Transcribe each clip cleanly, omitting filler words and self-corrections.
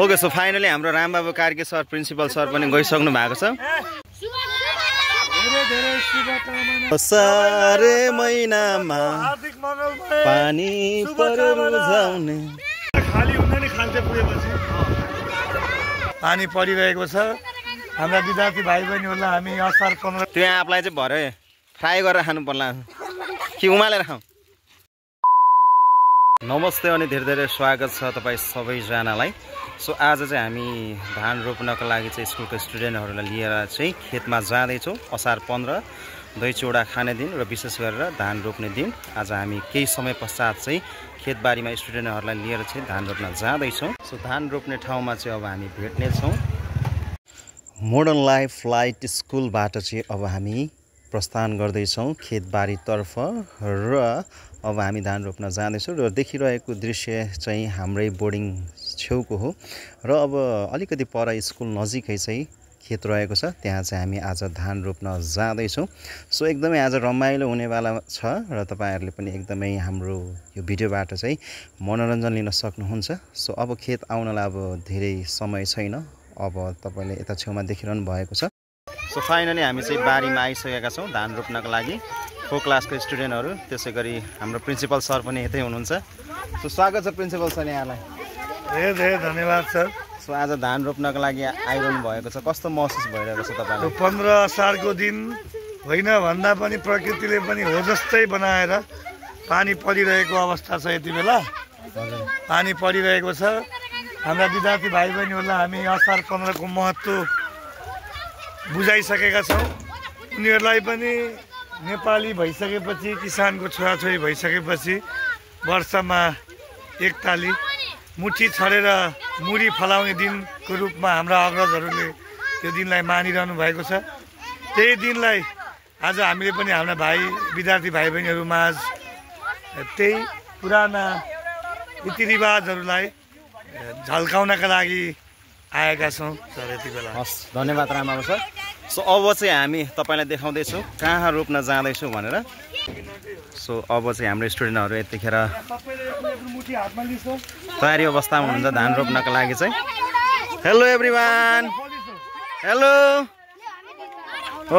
Okay so finally हाम्रो रामबाबु कार्के sir principal sir पनि गइसक्नु भएको छ सारे महिनामा पानी परिरहने खाली हुँदैन नि खाल्टे पुगेपछि पानी परिरहेको छ हाम्रा विद्यार्थी भाइ बहिनीहरूलाई हामी असार 15 त्यो आफलाई चाहिँ भरे फ्राई गरेर खानु पर्ला कि उमालेर खाऊ नमस्ते अनि धेरै धेरै स्वागत छ तपाईँ सबैजनालाई सो आज चाहिँ हामी धान रोप्नको लागि चाहिँ स्कुलको स्टुडेन्टहरूलाई लिएर चाहिँ खेतमा जाँदैछौँ असार 15 दही चिउरा खाने दिन र विशेष गरेर धान रोप्ने दिन आज हामी केही समय पश्चात चाहिँ खेतबारीमा स्टुडेन्टहरूलाई लिएर चाहिँ धान रोप्न जाँदैछौँ सो धान रोप्ने ठाउँमा चाहिँ अब हामी भेट्नेछौँ मोडर्न लाइफ लाइट स्कुलबाट चाहिँ अब हामी प्रस्थान गर्दैछौँ खेतबारीतर्फ र अब हामी धान रोप्न जाँदैछौँ र देखिरहेको दृश्य चाहिँ हाम्रै बोर्डिङ छेउको हो र अब अलिकति पर स्कुल नजिकै चाहिँ खेत रहेको छ त्यहाँ चाहिँ हामी आज धान रोप्न जाँदैछौँ सो एकदमै आज रमाइलो हुनेवाला छ र तपाईँहरूले पनि एकदमै हाम्रो यो भिडियोबाट चाहिँ मनोरञ्जन लिन सक्नुहुन्छ सो अब खेत आउनलाई अब धेरै समय छैन अब तपाईँले यता छेउमा देखिरहनु भएको छ सो फाइनली हामी चाहिँ बारीमा आइसकेका छौँ धान रोप्नको लागि फो क्लासको स्टुडेन्टहरू त्यसै गरी हाम्रो प्रिन्सिपल सर पनि यतै हुनुहुन्छ सो स्वागत छ प्रिन्सिपल सर यहाँलाई धेरै धेरै धन्यवाद सर सो आज धान रोप्नको लागि आइरहनु भएको छ कस्तो महसुस भइरहेको छ तपाईँलाई 15 असारको दिन होइन भन्दा पनि प्रकृतिले पनि हो जस्तै बनाएर पानी परिरहेको अवस्था छ यति बेला पानी परिरहेको छ हाम्रा विद्यार्थी भाइ बहिनीहरूलाई हामी असार 15 को महत्त्व बुझाइसकेका छौँ उनीहरूलाई पनि नेपाली भइसकेपछि किसानको छोराछोरी भइसकेपछि वर्षमा एकताली मुठी छरेर मुरी फलाउने दिनको रूपमा हाम्रा अग्रजहरूले त्यो दिनलाई मानिरहनु भएको छ त्यही दिनलाई आज हामीले पनि हाम्रा विद्यार्थी भाइ बहिनीहरू माझ त्यही पुराना रीतिरिवाजहरूलाई झल्काउनका लागि आएका छौँ सर यति बेला हस् धन्यवाद रामबाबु सर सो अब चाहिँ हामी तपाईँलाई देखाउँदैछौँ कहाँ रोप्न जाँदैछौँ भनेर सो अब चाहिँ हाम्रो स्टुडेन्टहरू यतिखेर तयारी अवस्थामा हुनुहुन्छ धान रोप्नको लागि चाहिँ hello everyone hello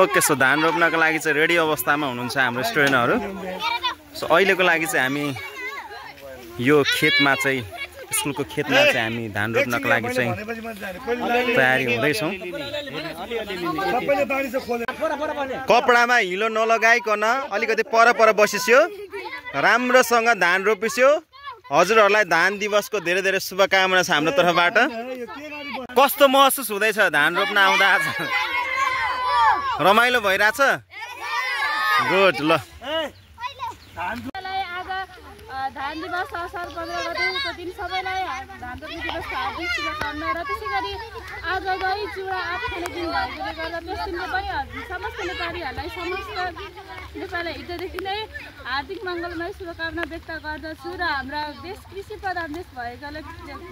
okay so धान रोप्नको लागि चाहिँ रेडी अवस्थामा हुनुहुन्छ हाम्रो स्टुडेन्टहरू सो अहिलेको लागि चाहिँ हामी यो खेतमा चाहिँ स्कुलको खेतमा चाहिँ हामी धान रोप्नको लागि चाहिँ तयारी हुँदैछौँ कपडामा हिलो नलगाइकन अलिकति पर बसिस्यो राम्रोसँग धान रोपिस्यो हजुरहरूलाई धान दिवसको धेरै धेरै शुभकामना छ हाम्रो तर्फबाट कस्तो महसुस हुँदैछ धान रोप्न आउँदा आज रमाइलो भइरहेछ गुड ल धान दिवस असार 15 गतेको दिन सबैलाई धान रोप्ने दिवसको हार्दिक शुभकामना र त्यसै गरी आज दही चिउरा खाने दिन भएकोले गर्दा त्यस दिनले पनि समस्त नेपालीहरूलाई समस्त नेपाली हितदेखि नै हार्दिक मङ्गलमय शुभकामना व्यक्त गर्दछु र हाम्रा देश कृषि प्रधान देश भएकोले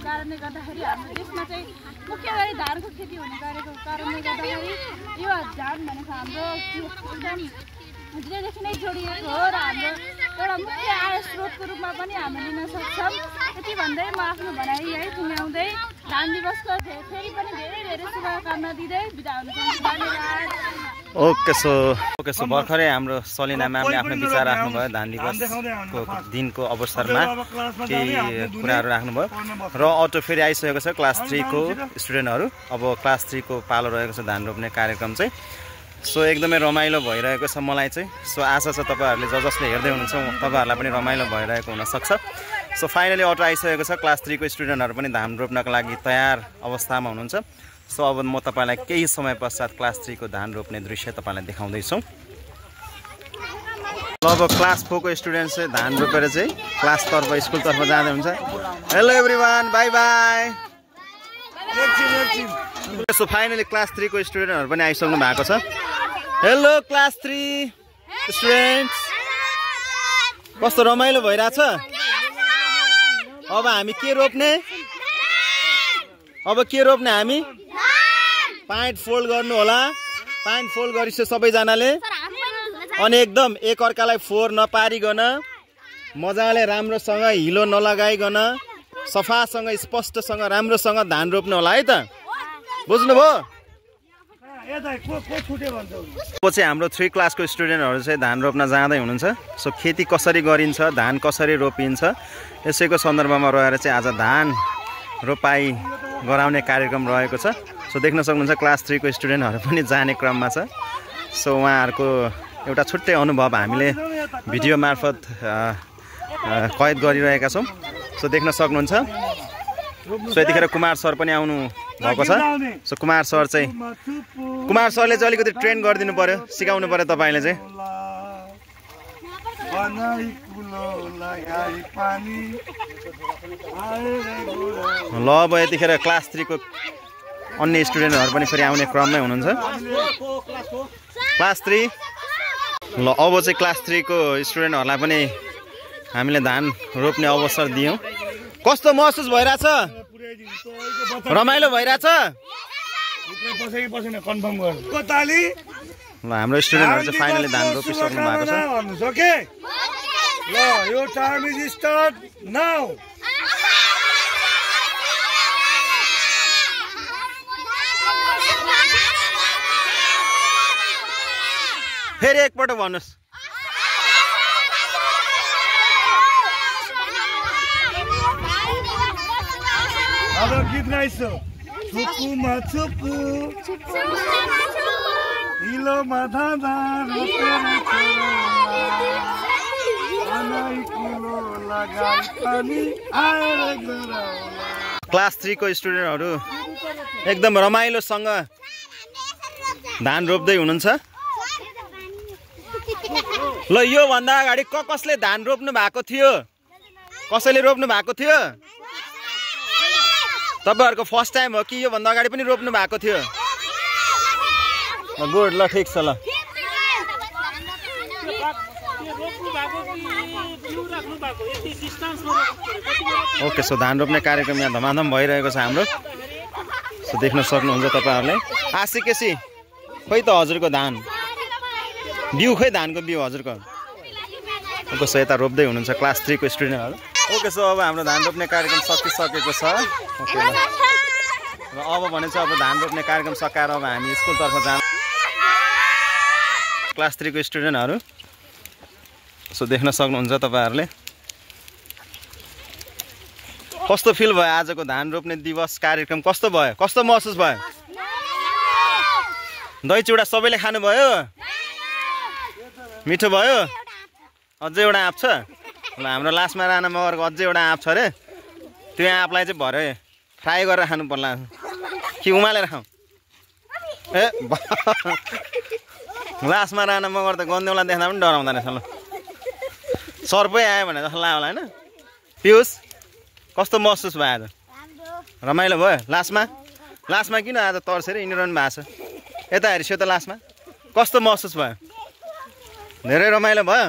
कारणले गर्दाखेरि हाम्रो देशमा चाहिँ मुख्य गरी धानको खेती हुने गरेको कारणले गर्दाखेरि यो धान भनेको हाम्रो एकदम हिजोदेखि नै जोडिएको हो र हाम्रो एउटा मुख्य आय स्रोतको रूपमा पनि हामीले लिन सक्छौँ यति भन्दै म आफ्नो भनाइ है टुङ्ग्याउँदै धान दिवसको फेरि पनि धेरै धेरै शुभकामना दिँदै बिदा हुन चाहन्छु धन्यवाद ओके सो भर्खरै हाम्रो सलिना म्यामले आफ्नो विचार राख्नुभयो धान दिवसको दिनको अवसरमा केही कुराहरू राख्नुभयो र अटो फेरि आइसकेको छ क्लास 3 को स्टुडेन्टहरू अब क्लास 3 को पालो रहेको छ धान रोप्ने कार्यक्रम चाहिँ सो एकदमै रमाइलो भइरहेको छ मलाई चाहिँ सो आशा छ तपाईँहरूले जसले हेर्दै हुनुहुन्छ तपाईँहरूलाई पनि रमाइलो भइरहेको हुनसक्छ सो फाइनली अटो आइसकेको छ क्लास 3 को स्टुडेन्टहरू पनि धान रोप्नको लागि तयार अवस्थामा हुनुहुन्छ सो अब म तपाईँलाई केही समय पश्चात क्लास 3 को धान रोप्ने दृश्य तपाईँलाई देखाउँदैछु अब क्लास 4 को स्टुडेन्ट चाहिँ धान रोपेर चाहिँ क्लासतर्फ स्कुलतर्फ जाँदै हुन्छ hello everyone by by so finally class 3 को स्टुडेन्टहरू पनि आइसक्नु भएको छ हेलो क्लास 3 स्टुडेन्ट्स कस्तो रमाइलो भइरहेछ अब हामी के रोप्ने हामी पाइन्ट फोल्ड गर्नु होला पाइन्ट फोल्ड गरिसक्यो सबैजनाले अनि एकदम एक अर्कालाई फोहोर नपारिकन मजाले राम्रोसँग हिलो नलगाइकन सफासँग स्पष्टसँग राम्रोसँग धान रोप्नु होला है त बुझ्नुभयो को चाहिँ हाम्रो 3 क्लासको स्टुडेन्टहरू चाहिँ धान रोप्न जाँदै हुनुहुन्छ सो खेती कसरी गरिन्छ धान कसरी रोपिन्छ यसैको सन्दर्भमा रहेर चाहिँ आज धान रोपाई गराउने कार्यक्रम रहेको छ सो देख्न सक्नुहुन्छ क्लास 3 को स्टुडेन्टहरू पनि जाने क्रममा छ सो उहाँहरूको एउटा छुट्टै अनुभव हामीले भिडियो मार्फत कैद गरिरहेका छौँ सो देख्न सक्नुहुन्छ सो यतिखेर कुमार सर पनि आउनु भएको छ सो कुमार सरले चाहिँ अलिकति ट्रेन गरिदिनु पर्यो सिकाउनु पर्यो तपाईँले चाहिँ ल अब यतिखेर क्लास 3 को अन्य स्टुडेन्टहरू पनि फेरि आउने क्रममै हुनुहुन्छ क्लास 3 ल अब चाहिँ क्लास 3 को स्टुडेन्टहरूलाई पनि हामीले धान रोप्ने अवसर दियौँ कस्तो महसुस भइरहेछ रमाइलो भइरहेछ ल हाम्रो स्टुडेन्टहरू चाहिँ फाइनली धान रोपिसक्नु भएको छ ल यो टाइम इज स्टार्ट नाउ फेरि एकपल्ट भन्नुहोस् अब गीत गाइसो छुपुमा छुपु हिलोमा धाँधा रोपेर क्लास 3 को स्टुडेन्टहरू एकदम रमाइलोसँग धान रोप्दै हुनुहुन्छ ल यो भन्दा अगाडि कसले धान रोप्नु भएको थियो कसैले रोप्नु भएको थियो तपाईहरुको फर्स्ट टाइम हो कि यो भन्दा अगाडि पनि रोप्नु भएको थियो गुड ल ठीक छ ल ओके सो धान रोप्ने कार्यक्रम यहाँ धमाधम भइरहेको छ हाम्रो सो देख्न सक्नुहुन्छ तपाईहरुले आशिकेसी खोइ त हजुरको धान बिउ खोइ धानको बिउ हजुरको ओके सो यता रोप्दै हुनुहुन्छ क्लास 3 को स्टुडेन्टहरु ओके सो अब हाम्रो धान रोप्ने कार्यक्रम सकिसकेको छ ओके ल अब भने चाहिँ अब धान रोप्ने कार्यक्रम सकाएर अब हामी स्कुलतर्फ जान क्लास 3 को स्टुडेन्टहरु सो देख्न सक्नुहुन्छ तपाईहरुले कस्तो फिल भयो आजको धान रोप्ने दिवस कार्यक्रम कस्तो भयो कस्तो महसुस भयो दही चिउरा सबैले खानु भयो मिठो भयो अझै एउटा आँप छ ल हाम्रो लास्टमा राना मगरको अझै एउटा आँप छ रे त्यो आँपलाई चाहिँ भरे फ्राई गरेर खानु पर्ला कि उमालेर खाऊ ए लास्टमा राना मगर त गन्देउला देख्दा पनि डराउँदा रहेछ ल सर्पै आयो भने जस्तो लाग्यो होला हैन पियुष कस्तो महसुस भयो आज रमाइलो भयो लास्टमा किन आज तर्सेर हिँडिरहनु भएको छ यता हेर्छु त लास्टमा कस्तो महसुस भयो धेरै रमाइलो भयो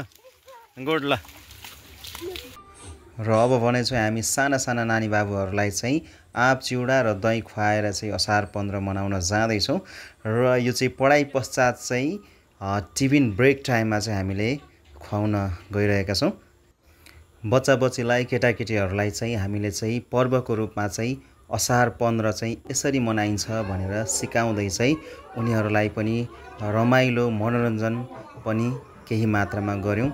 गुड ल र अब भने चाहिँ हामी साना साना नानी बाबुहरूलाई चाहिँ आँप चिउरा र दही खुवाएर चाहिँ असार 15 मनाउन जाँदैछौँ र यो चाहिँ पढाइ पश्चात चाहिँ टिफिन ब्रेक टाइममा चाहिँ हामीले खुवाउन गइरहेका छौँ बच्चा बच्चीलाई केटाकेटीहरूलाई चाहिँ हामीले चाहिँ पर्वको रूपमा चाहिँ असार 15 चाहिँ यसरी मनाइन्छ भनेर सिकाउँदै चाहिँ उनीहरूलाई पनि रमाइलो मनोरञ्जन पनि केही मात्रामा गर्यौं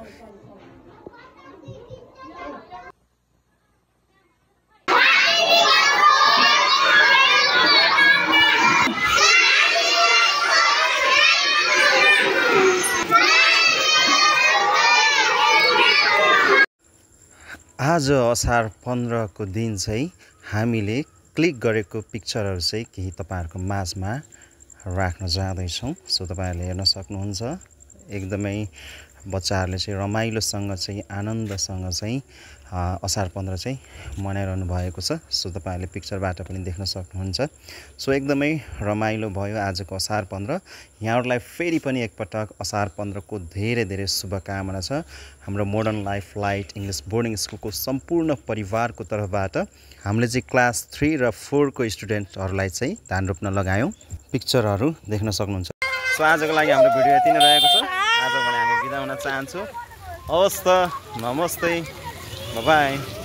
आज असार 15 को दिन चाहिँ हामीले क्लिक गरेको पिक्चरहरु चाहिँ केही तपाईहरुको माझमा राख्न जाँदैछौँ सो तपाईहरुले हेर्न सक्नुहुन्छ एकदमै बच्चाहरुले चाहिँ रमाइलोसँग चाहिँ आनन्दसँग चाहिँ असार 15 चाहिँ मनाइरहनु भएको छ सो तपाईहरुले पिक्चरबाट पनि देख्न सक्नुहुन्छ सो एकदमै रमाइलो भयो आजको असार 15 यहाँहरुलाई फेरि पनि एकपटक असार 15 को धेरै धेरै शुभकामना छ हाम्रो modern life light English boarding स्कुलको सम्पूर्ण परिवारको तर्फबाट हामीले चाहिँ क्लास 3 र 4 को स्टुडेन्टहरुलाई चाहिँ धान रोप्न लगायौं पिक्चरहरु देख्न सक्नुहुन्छ सो आजको लागि हाम्रो भिडियो यति नै रहेको छ आज भने हामी बिदा हुन चाहन्छौं हवस् त नमस्ते बाई।